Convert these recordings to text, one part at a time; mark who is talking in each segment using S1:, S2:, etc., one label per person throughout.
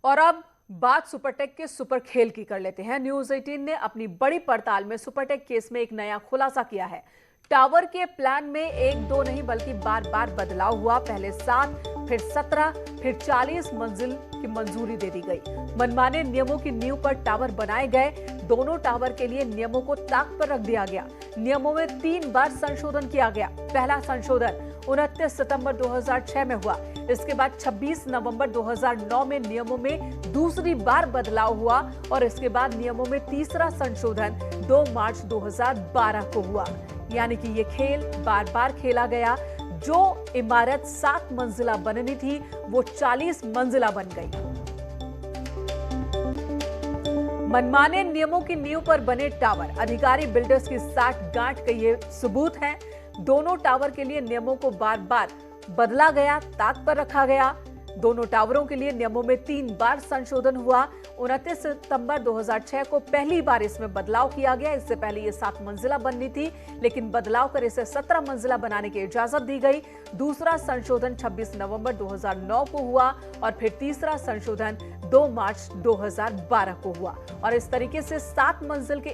S1: और अब बात सुपरटेक के सुपर खेल की कर लेते हैं। न्यूज 18 ने अपनी बड़ी पड़ताल में सुपरटेक केस में एक नया खुलासा किया है। टावर के प्लान में एक दो नहीं बल्कि बार बार बदलाव हुआ। पहले 7, फिर 17, फिर 40 मंजिल की मंजूरी दे दी गई। मनमाने नियमों की नींव पर टावर बनाए गए। दोनों टावर के लिए नियमों को ताक पर रख दिया गया। नियमों में 3 बार संशोधन किया गया। पहला संशोधन 29 सितंबर 2006 में हुआ। इसके बाद 26 नवंबर 2009 में नियमों में दूसरी बार बदलाव हुआ और इसके बाद नियमों में तीसरा संशोधन 2 मार्च 2012 को हुआ। यानी कि ये खेल बार बार खेला गया। जो इमारत 7 मंजिला बननी थी वो 40 मंजिला बन गई। मनमाने नियमों की नींव पर बने टावर, अधिकारी बिल्डर्स की साठगांठ का ये सबूत है। दोनों टावर के लिए नियमों को बार बार बदला गया, ताक पर रखा गया। दोनों टावरों के लिए नियमों में 3 बार संशोधन हुआ। 29 सितंबर 2006 को पहली बार इसमें बदलाव किया गया। इससे पहले ये 7 मंजिला बननी थी, लेकिन बदलाव कर इसे 17 मंजिला बनाने की इजाजत दी गई। दूसरा संशोधन 26 नवंबर 2009 को हुआ और फिर तीसरा संशोधन 2 मार्च 2012 को हुआ। और इस तरीके से 7 मंजिल की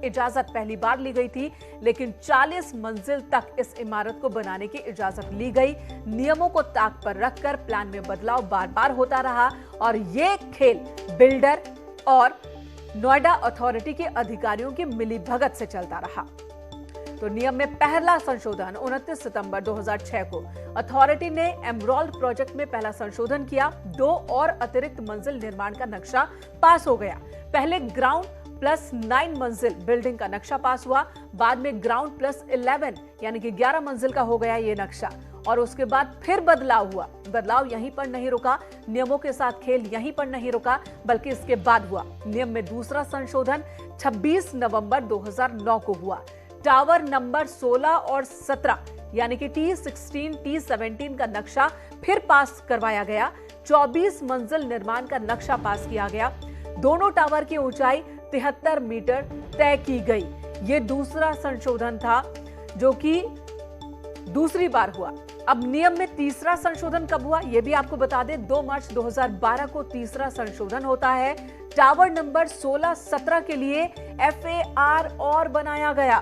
S1: इजाजत पहली बार ली गई थी, लेकिन 40 मंजिल तक इस इमारत को बनाने की इजाजत ली गई। नियमों को ताक पर रखकर प्लान में बदलाव बार बार होता रहा और ये खेल बिल्डर और नोएडा अथॉरिटी के अधिकारियों की मिलीभगत से चलता रहा। तो नियम में पहला संशोधन 29 सितंबर 2006 को अथॉरिटी ने एमराल्ड प्रोजेक्ट में पहला संशोधन किया। 2 और अतिरिक्त मंजिल निर्माण का नक्शा पास हो गया। पहले ग्राउंड प्लस 9 मंजिल बिल्डिंग का नक्शा पास हुआ। बाद में ग्राउंड प्लस 11 यानी कि 11 मंजिल का हो गया ये नक्शा। और उसके बाद फिर बदलाव हुआ। बदलाव यहीं पर नहीं रुका, नियमों के साथ खेल यहीं पर नहीं रुका, बल्कि इसके बाद हुआ। नियम में दूसरा संशोधन 26 नवंबर 2009 को हुआ। टावर नंबर 16 और 17 यानी कि T16, T17 का नक्शा फिर पास करवाया गया। 24 मंजिल निर्माण का नक्शा पास किया गया। दोनों टावर की ऊंचाई 73 मीटर तय की गई। यह दूसरा संशोधन था जो कि दूसरी बार हुआ। अब नियम में तीसरा संशोधन कब हुआ यह भी आपको बता दें। 2 मार्च 2012 को तीसरा संशोधन होता है। टावर नंबर 16, 17 के लिए FAR और बनाया गया।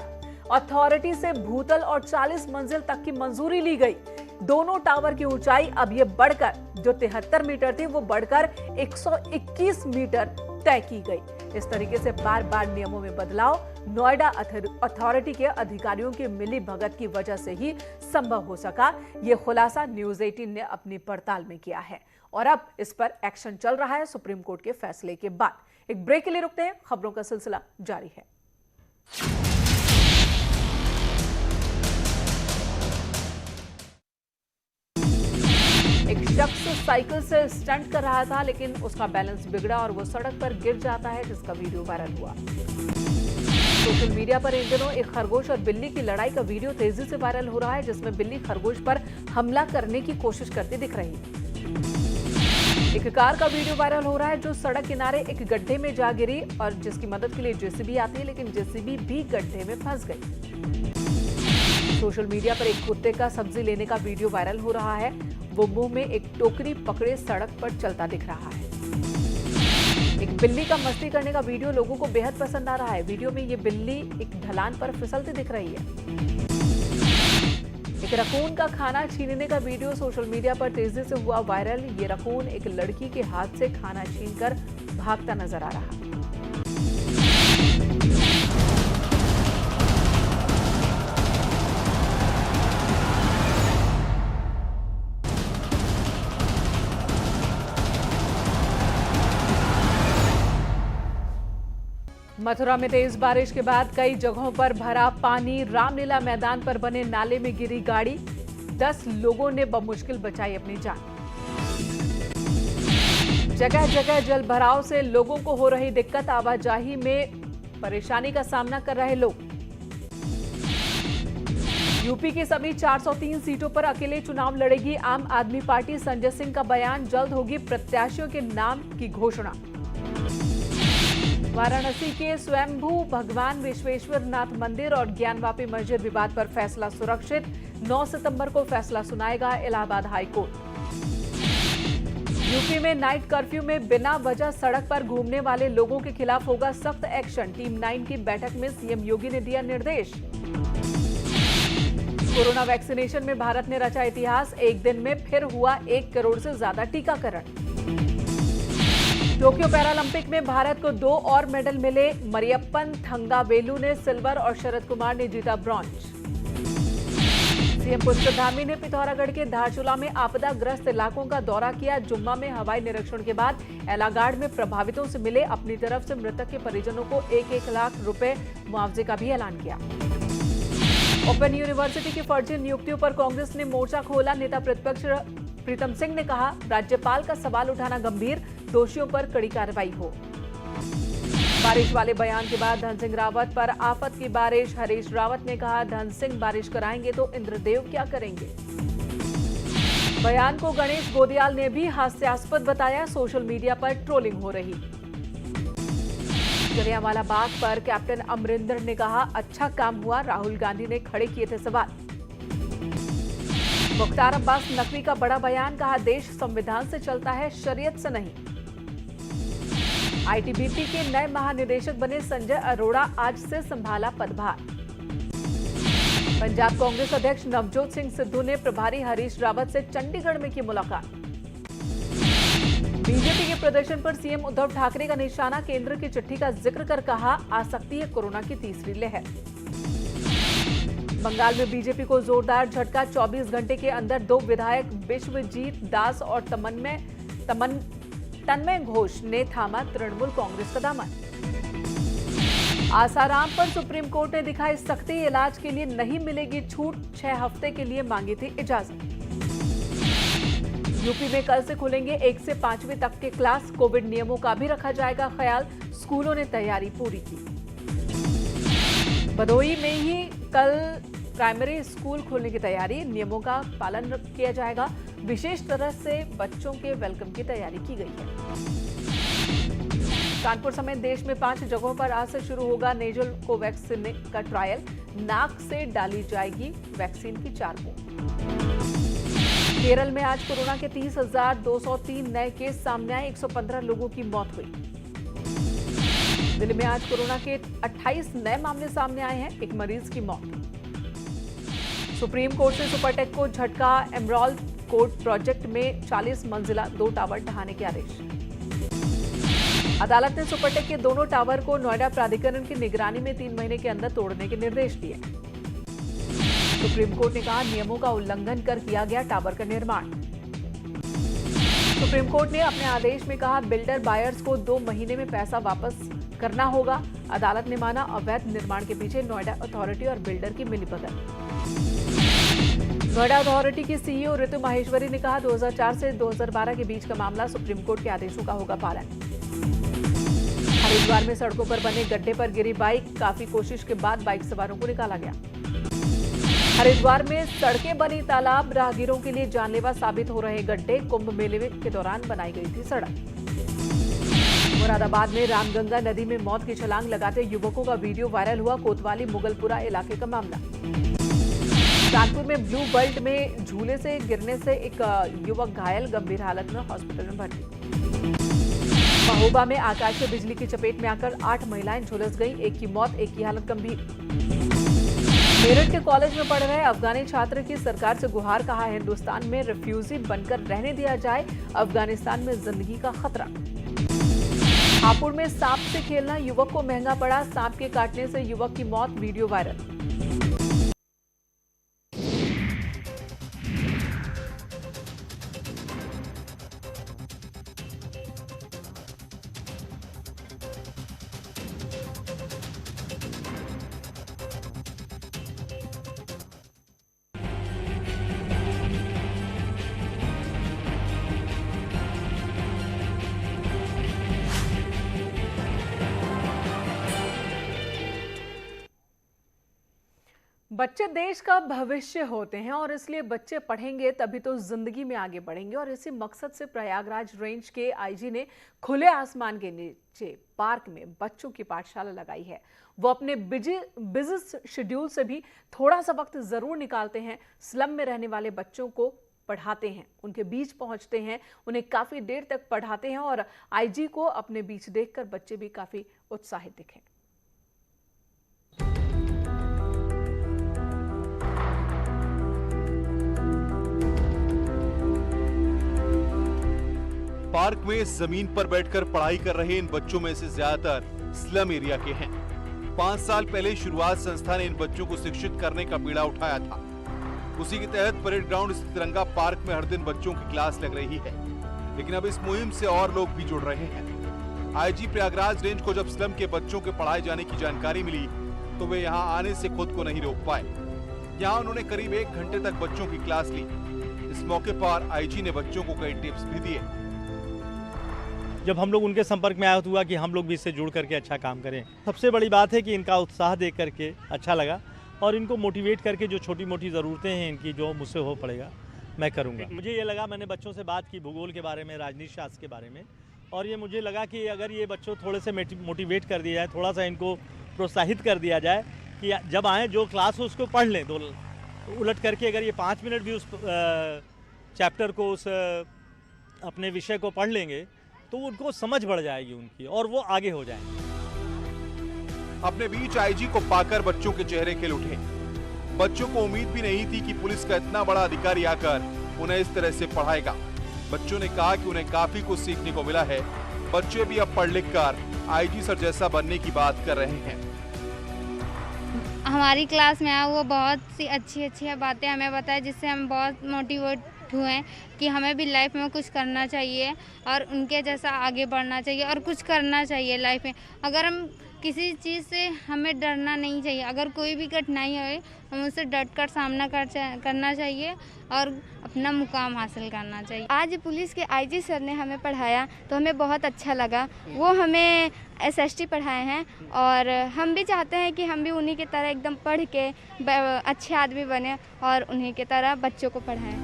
S1: अथॉरिटी से भूतल और 40 मंजिल तक की मंजूरी ली गई। दोनों टावर की ऊंचाई अब ये बढ़कर जो 73 मीटर थी वो बढ़कर 121 मीटर तय की गई। इस तरीके से बार बार नियमों में बदलाव नोएडा अथॉरिटी के अधिकारियों की मिली भगत की वजह से ही संभव हो सका। ये खुलासा न्यूज 18 ने अपनी पड़ताल में किया है और अब इस पर एक्शन चल रहा है सुप्रीम कोर्ट के फैसले के बाद। एक ब्रेक के लिए रुकते हैं, खबरों का सिलसिला जारी है। एक शख्स साइकिल से स्टंट कर रहा था, लेकिन उसका बैलेंस बिगड़ा और वो सड़क पर गिर जाता है, जिसका वीडियो वायरल हुआ। सोशल मीडिया पर इन दिनों एक खरगोश और बिल्ली की लड़ाई का वीडियो तेजी से वायरल हो रहा है, जिसमें बिल्ली खरगोश पर हमला करने की कोशिश करती दिख रही है। एक कार का वीडियो वायरल हो रहा है जो सड़क किनारे एक गड्ढे में जा गिरी और जिसकी मदद के लिए जेसीबी आती है, लेकिन जेसीबी भी गड्ढे में फंस गई। सोशल मीडिया पर एक कुत्ते का सब्जी लेने का वीडियो वायरल हो रहा है। वो मुंह में एक टोकरी पकड़े सड़क पर चलता दिख रहा है। एक बिल्ली का मस्ती करने का वीडियो लोगों को बेहद पसंद आ रहा है। वीडियो में ये बिल्ली एक ढलान पर फिसलती दिख रही है। एक रकून का खाना छीनने का वीडियो सोशल मीडिया पर तेजी से हुआ वायरल। ये रकून एक लड़की के हाथ से खाना छीनकर भागता नजर आ रहा है। मथुरा में तेज बारिश के बाद कई जगहों पर भरा पानी। रामलीला मैदान पर बने नाले में गिरी गाड़ी। 10 लोगों ने बमुश्किल बचाई अपनी जान। जगह जगह जल भराव से लोगों को हो रही दिक्कत। आवाजाही में परेशानी का सामना कर रहे लोग। यूपी की सभी 403 सीटों पर अकेले चुनाव लड़ेगी आम आदमी पार्टी। संजय सिंह का बयान, जल्द होगी प्रत्याशियों के नाम की घोषणा। वाराणसी के स्वयंभू भगवान विश्वेश्वर नाथ मंदिर और ज्ञानवापी मस्जिद विवाद पर फैसला सुरक्षित। 9 सितंबर को फैसला सुनाएगा इलाहाबाद हाई कोर्ट। यूपी में नाइट कर्फ्यू में बिना वजह सड़क पर घूमने वाले लोगों के खिलाफ होगा सख्त एक्शन। टीम 9 की बैठक में सीएम योगी ने दिया निर्देश। कोरोना वैक्सीनेशन में भारत ने रचा इतिहास। एक दिन में फिर हुआ 1 करोड़ से ज्यादा टीकाकरण। टोक्यो पैरालंपिक में भारत को 2 और मेडल मिले। मरियप्पन थंगावेलु ने सिल्वर और शरद कुमार ने जीता ब्रॉन्ज। सीएम पुष्करधामी ने पिथौरागढ़ के धारचूला में आपदाग्रस्त इलाकों का दौरा किया। जुम्मा में हवाई निरीक्षण के बाद एलागाड़ में प्रभावितों से मिले। अपनी तरफ से मृतक के परिजनों को 1-1 लाख रुपए मुआवजे का भी ऐलान किया। ओपन यूनिवर्सिटी की फर्जी नियुक्तियों पर कांग्रेस ने मोर्चा खोला। नेता प्रतिपक्ष प्रीतम सिंह ने कहा, राज्यपाल का सवाल उठाना गंभीर, दोषियों पर कड़ी कार्रवाई हो। बारिश वाले बयान के बाद धन सिंह रावत पर आफत की बारिश। हरीश रावत ने कहा, धन सिंह बारिश कराएंगे तो इंद्रदेव क्या करेंगे। बयान को गणेश गोदियाल ने भी हास्यास्पद बताया। सोशल मीडिया पर ट्रोलिंग हो रही। जलियांवाला बाग पर कैप्टन अमरिंदर ने कहा, अच्छा काम हुआ, राहुल गांधी ने खड़े किए थे सवाल। मुख्तार अब्बास नकवी का बड़ा बयान, कहा, देश संविधान से चलता है, शरीयत से नहीं। आईटीबीपी के नए महानिदेशक बने संजय अरोड़ा आज से संभाला पदभार। पंजाब कांग्रेस अध्यक्ष नवजोत सिंह सिद्धू ने प्रभारी हरीश रावत से चंडीगढ़ में की मुलाकात। बीजेपी के प्रदर्शन पर सीएम उद्धव ठाकरे का निशाना। केंद्र की चिट्ठी का जिक्र कर कहा, आ सकती है कोरोना की तीसरी लहर। बंगाल में बीजेपी को जोरदार झटका। 24 घंटे के अंदर 2 विधायक विश्वजीत दास और तन्मय घोष ने थामा तृणमूल कांग्रेस का दामन। आसाराम पर सुप्रीम कोर्ट ने दिखाई सख्ती। इलाज के लिए नहीं मिलेगी छूट। 6 हफ्ते के लिए मांगी थी इजाजत। यूपी में कल से खुलेंगे 1 से 5वीं तक के क्लास। कोविड नियमों का भी रखा जाएगा ख्याल। स्कूलों ने तैयारी पूरी की। भदोही में ही कल प्राइमरी स्कूल खोलने की तैयारी। नियमों का पालन किया जाएगा। विशेष तरह से बच्चों के वेलकम की तैयारी की गई है। कानपुर समेत देश में 5 जगहों पर आज से शुरू होगा नेजल कोवैक्सीन का ट्रायल। नाक से डाली जाएगी वैक्सीन की 4 बूंद। केरल में आज कोरोना के 30,203 नए केस सामने आए। 115 लोगों की मौत हुई। दिल्ली में आज कोरोना के 28 नए मामले सामने आए हैं। 1 मरीज की मौत। सुप्रीम कोर्ट से सुपरटेक को झटका। एमराल्ड कोर्ट प्रोजेक्ट में 40 मंजिला 2 टावर ढहाने के आदेश। अदालत ने सुपरटेक के दोनों टावर को नोएडा प्राधिकरण की निगरानी में 3 महीने के अंदर तोड़ने के निर्देश दिए। सुप्रीम कोर्ट ने कहा, नियमों का उल्लंघन कर किया गया टावर का निर्माण। सुप्रीम कोर्ट ने अपने आदेश में कहा, बिल्डर बायर्स को 2 महीने में पैसा वापस करना होगा। अदालत ने माना, अवैध निर्माण के पीछे नोएडा अथॉरिटी और बिल्डर की मिलीभगत। नोएडा अथॉरिटी की सीईओ ऋतु माहेश्वरी ने कहा, 2004 से 2012 के बीच का मामला। सुप्रीम कोर्ट के आदेशों का होगा पालन। हरिद्वार में सड़कों पर बने गड्ढे पर गिरी बाइक। काफी कोशिश के बाद बाइक सवारों को निकाला गया। हरिद्वार में सड़कें बनी तालाब। राहगीरों के लिए जानलेवा साबित हो रहे गड्ढे। कुंभ मेले के दौरान बनाई गई थी सड़क। मुरादाबाद में रामगंगा नदी में मौत की छलांग लगाते युवकों का वीडियो वायरल हुआ। कोतवाली मुगलपुरा इलाके का मामला। कानपुर में ब्लू बेल्ट में झूले से गिरने से एक युवक घायल। गंभीर हालत में हॉस्पिटल में भर्ती। महोबा में आकाशीय बिजली की चपेट में आकर 8 महिलाएं झुलस गईं। 1 की मौत, 1 की हालत गंभीर। मेरठ के कॉलेज में पढ़ रहे अफगानी छात्र की सरकार से गुहार। कहा, हिंदुस्तान में रिफ्यूजी बनकर रहने दिया जाए। अफगानिस्तान में जिंदगी का खतरा। हापुड़ में सांप से खेलना युवक को महंगा पड़ा। सांप के काटने से युवक की मौत। Video viral. बच्चे देश का भविष्य होते हैं और इसलिए बच्चे पढ़ेंगे तभी तो जिंदगी में आगे बढ़ेंगे। और इसी मकसद से प्रयागराज रेंज के आईजी ने खुले आसमान के नीचे पार्क में बच्चों की पाठशाला लगाई है। वो अपने बिजी शेड्यूल से भी थोड़ा सा वक्त जरूर निकालते हैं। स्लम में रहने वाले बच्चों को पढ़ाते हैं, उनके बीच पहुंचते हैं, उन्हें काफी देर तक पढ़ाते हैं और आईजी को अपने बीच देखकर बच्चे भी काफी उत्साहित दिखे।
S2: पार्क में जमीन पर बैठकर पढ़ाई कर रहे इन बच्चों में से ज्यादातर स्लम एरिया के हैं। 5 साल पहले शुरुआत संस्था ने इन बच्चों को शिक्षित करने का बीड़ा उठाया था। उसी के तहत परेड ग्राउंड स्थित तिरंगा पार्क में हर दिन बच्चों की क्लास लग रही है, लेकिन अब इस मुहिम से और लोग भी जुड़ रहे हैं। आईजी प्रयागराज रेंज को जब स्लम के बच्चों के पढ़ाए जाने की जानकारी मिली तो वे यहाँ आने से खुद को नहीं रोक पाए। यहाँ उन्होंने करीब 1 घंटे तक बच्चों की क्लास ली। इस मौके पर आईजी ने बच्चों को कई टिप्स भी दिए।
S3: जब हम लोग उनके संपर्क में आया तो हुआ कि हम लोग भी इससे जुड़ करके अच्छा काम करें। सबसे बड़ी बात है कि इनका उत्साह देख करके अच्छा लगा और इनको मोटिवेट करके जो छोटी मोटी ज़रूरतें हैं इनकी, जो मुझसे हो पड़ेगा मैं करूँगा। मुझे ये लगा, मैंने बच्चों से बात की भूगोल के बारे में, राजनीति शास्त्र के बारे में, और ये मुझे लगा कि अगर ये बच्चों थोड़े से मोटिवेट कर दिया जाए, थोड़ा सा इनको प्रोत्साहित कर दिया जाए कि जब आएँ जो क्लास हो उसको पढ़ लें, तो उलट करके अगर ये 5 मिनट भी उस चैप्टर को, उस अपने विषय को पढ़ लेंगे तो उनको समझ बढ़ जाएगी उनकी और वो आगे हो जाएंगे।
S2: अपने बीच आईजी को पाकर बच्चों के चेहरे खिल उठे। बच्चों को उम्मीद भी नहीं थी कि पुलिस का इतना बड़ा अधिकारी आकर उन्हें इस तरह से पढ़ाएगा। बच्चों ने कहा कि उन्हें काफी कुछ सीखने को मिला है। बच्चे भी अब पढ़ लिख कर आईजी सर जैसा बनने की बात कर रहे हैं।
S4: हमारी क्लास में वो बहुत सी अच्छी बातें हमें बताए, जिससे हम बहुत मोटिवेट हुए कि हमें भी लाइफ में कुछ करना चाहिए और उनके जैसा आगे बढ़ना चाहिए और कुछ करना चाहिए लाइफ में। अगर हम किसी चीज़ से, हमें डरना नहीं चाहिए। अगर कोई भी कठिनाई हो हम उससे डट कर सामना करना चाहिए और अपना मुकाम हासिल करना चाहिए।
S5: आज पुलिस के आईजी सर ने हमें पढ़ाया तो हमें बहुत अच्छा लगा। वो हमें SST पढ़ाए हैं और हम भी चाहते हैं कि हम भी उन्हीं की तरह एकदम पढ़ के अच्छे आदमी बने और उन्हीं की तरह बच्चों को पढ़ाएं।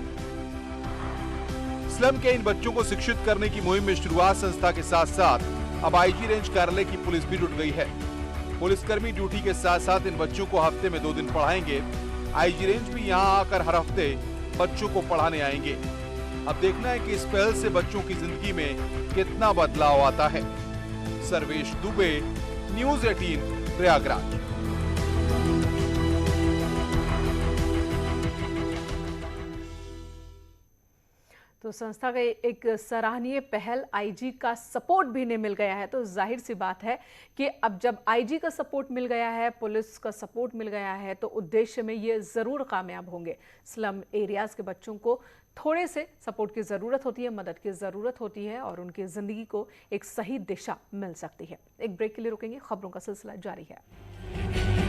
S2: स्लम के इन बच्चों को शिक्षित करने की मुहिम में शुरुआत संस्था के साथ साथ अब आईजी रेंज कार्यालय की पुलिस भी जुट गई है। पुलिसकर्मी ड्यूटी के साथ साथ इन बच्चों को हफ्ते में 2 दिन पढ़ाएंगे। आईजी रेंज भी यहाँ आकर हर हफ्ते बच्चों को पढ़ाने आएंगे। अब देखना है कि इस पहल से बच्चों की जिंदगी में कितना बदलाव आता है। सर्वेश दुबे, न्यूज़ 18 प्रयागराज।
S1: तो संस्था का एक सराहनीय पहल, आईजी का सपोर्ट भी इन्हें मिल गया है, तो जाहिर सी बात है कि अब जब आईजी का सपोर्ट मिल गया है, पुलिस का सपोर्ट मिल गया है, तो उद्देश्य में ये ज़रूर कामयाब होंगे। स्लम एरियाज़ के बच्चों को थोड़े से सपोर्ट की ज़रूरत होती है, मदद की ज़रूरत होती है और उनकी ज़िंदगी को एक सही दिशा मिल सकती है। एक ब्रेक के लिए रुकेंगे, खबरों का सिलसिला जारी है।